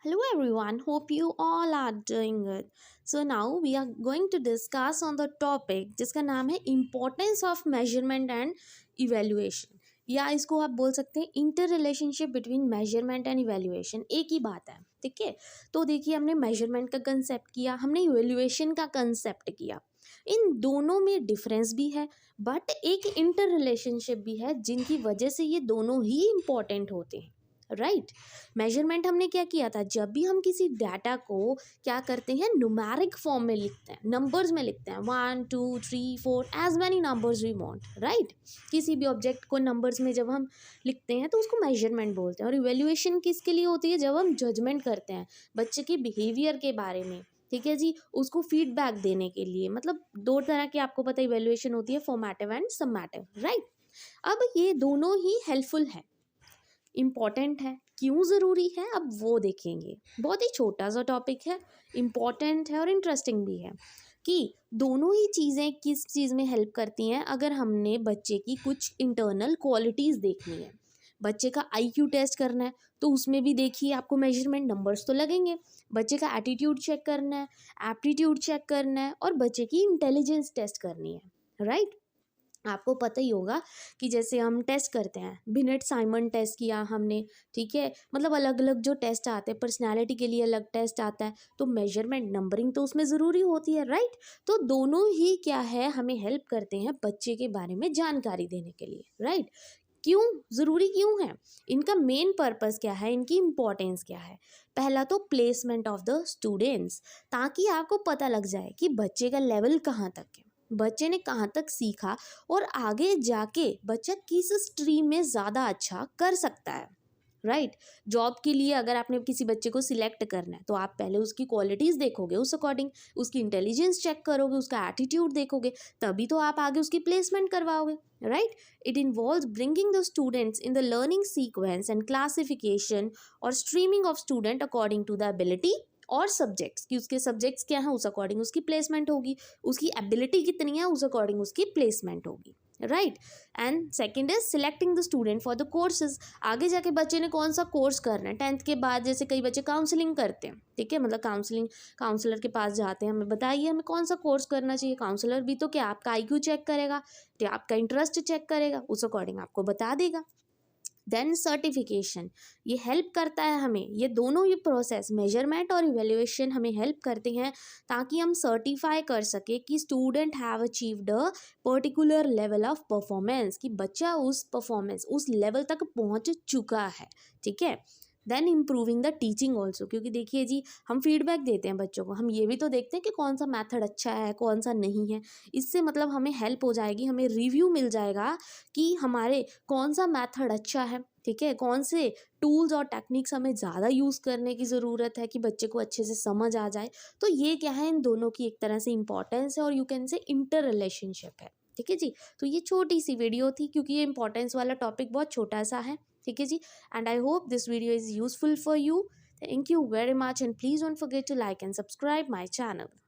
Hello everyone, hope you all are doing good. So now we are going to discuss on the topic जिसका नाम है Importance of Measurement and Evaluation, या इसको आप बोल सकते हैं inter relationship between measurement and evaluation. एक ही बात है, ठीक है। तो देखिए, हमने मेजरमेंट का कंसेप्ट किया, हमने इवेल्युएशन का कंसेप्ट किया। इन दोनों में डिफरेंस भी है, बट एक इंटर रिलेशनशिप भी है जिनकी वजह से ये दोनों ही इम्पॉर्टेंट होते हैं, राइट। मेजरमेंट हमने क्या किया था, जब भी हम किसी डाटा को क्या करते हैं, न्यूमेरिक फॉर्म में लिखते हैं, नंबर्स में लिखते हैं, 1 2 3 4 as many numbers we want, right. किसी भी ऑब्जेक्ट को नंबर्स में जब हम लिखते हैं तो उसको मेजरमेंट बोलते हैं। और इवेल्युएशन किसके लिए होती है, जब हम जजमेंट करते हैं बच्चे के बिहेवियर के बारे में, ठीक है जी, उसको फीडबैक देने के लिए। मतलब दो तरह की आपको पता इवेल्युएशन होती है, फॉर्मेटिव एंड सम्मेटिव, राइट। अब ये दोनों ही हेल्पफुल है, इम्पॉर्टेंट है। क्यों ज़रूरी है अब वो देखेंगे। बहुत ही छोटा सा टॉपिक है, इम्पॉर्टेंट है और इंटरेस्टिंग भी है कि दोनों ही चीज़ें किस चीज़ में हेल्प करती हैं। अगर हमने बच्चे की कुछ इंटरनल क्वालिटीज़ देखनी है, बच्चे का आईक्यू टेस्ट करना है, तो उसमें भी देखिए आपको मेजरमेंट नंबर्स तो लगेंगे। बच्चे का एटीट्यूड चेक करना है, एप्टीट्यूड चेक करना है, और बच्चे की इंटेलिजेंस टेस्ट करनी है, राइट। आपको पता ही होगा कि जैसे हम टेस्ट करते हैं, बिनेट साइमन टेस्ट किया हमने, ठीक है। मतलब अलग अलग जो टेस्ट आते हैं, पर्सनालिटी के लिए अलग टेस्ट आता है, तो मेजरमेंट नंबरिंग तो उसमें ज़रूरी होती है, राइट। तो दोनों ही क्या है, हमें हेल्प करते हैं बच्चे के बारे में जानकारी देने के लिए, राइट। क्यों ज़रूरी क्यों है, इनका मेन पर्पस क्या है, इनकी इम्पोर्टेंस क्या है। पहला तो प्लेसमेंट ऑफ द स्टूडेंट्स, ताकि आपको पता लग जाए कि बच्चे का लेवल कहाँ तक है, बच्चे ने कहाँ तक सीखा, और आगे जाके बच्चा किस स्ट्रीम में ज़्यादा अच्छा कर सकता है, राइट। जॉब के लिए अगर आपने किसी बच्चे को सिलेक्ट करना है, तो आप पहले उसकी क्वालिटीज़ देखोगे, उस अकॉर्डिंग उसकी इंटेलिजेंस चेक करोगे, उसका एटीट्यूड देखोगे, तभी तो आप आगे उसकी प्लेसमेंट करवाओगे, right. It involves bringing the students in the learning sequence and classification और streaming of student according to the ability और सब्जेक्ट्स, कि उसके सब्जेक्ट्स क्या हैं, उस अकॉर्डिंग उसकी प्लेसमेंट होगी, उसकी एबिलिटी कितनी है उस अकॉर्डिंग उसकी प्लेसमेंट होगी, right. And second is selecting the student for the courses. आगे जाके बच्चे ने कौन सा कोर्स करना है, 10th के बाद जैसे कई बच्चे काउंसलिंग करते हैं, ठीक है, मतलब काउंसलर के पास जाते हैं, हमें बताइए हमें कौन सा कोर्स करना चाहिए। काउंसलर भी तो क्या आपका आईक्यू चेक करेगा, तो आपका इंटरेस्ट चेक करेगा, उस अकॉर्डिंग आपको बता देगा। देन सर्टिफिकेशन, ये हेल्प करता है हमें, ये दोनों ही प्रोसेस मेजरमेंट और इवेल्युएशन हमें हेल्प करते हैं ताकि हम सर्टिफाई कर सके कि student have achieved a particular level of performance, कि बच्चा उस परफॉर्मेंस उस लेवल तक पहुंच चुका है, ठीक है। Then improving the teaching also, क्योंकि देखिए जी, हम फीडबैक देते हैं बच्चों को, हम ये भी तो देखते हैं कि कौन सा मैथड अच्छा है कौन सा नहीं है। इससे मतलब हमें हेल्प हो जाएगी, हमें रिव्यू मिल जाएगा कि हमारे कौन सा मैथड अच्छा है, ठीक है, कौन से टूल्स और टेक्निक्स हमें ज़्यादा यूज़ करने की ज़रूरत है कि बच्चे को अच्छे से समझ आ जाए। तो ये क्या है, इन दोनों की एक तरह से इंपॉर्टेंस है, और you can say inter relationship है, ठीक है जी। तो ये छोटी सी वीडियो थी, क्योंकि ये इंपॉर्टेंस वाला टॉपिक बहुत छोटा सा है, ठीक है जी। And I hope this video is useful for you. Thank you very much, and please don't forget to like and subscribe my channel.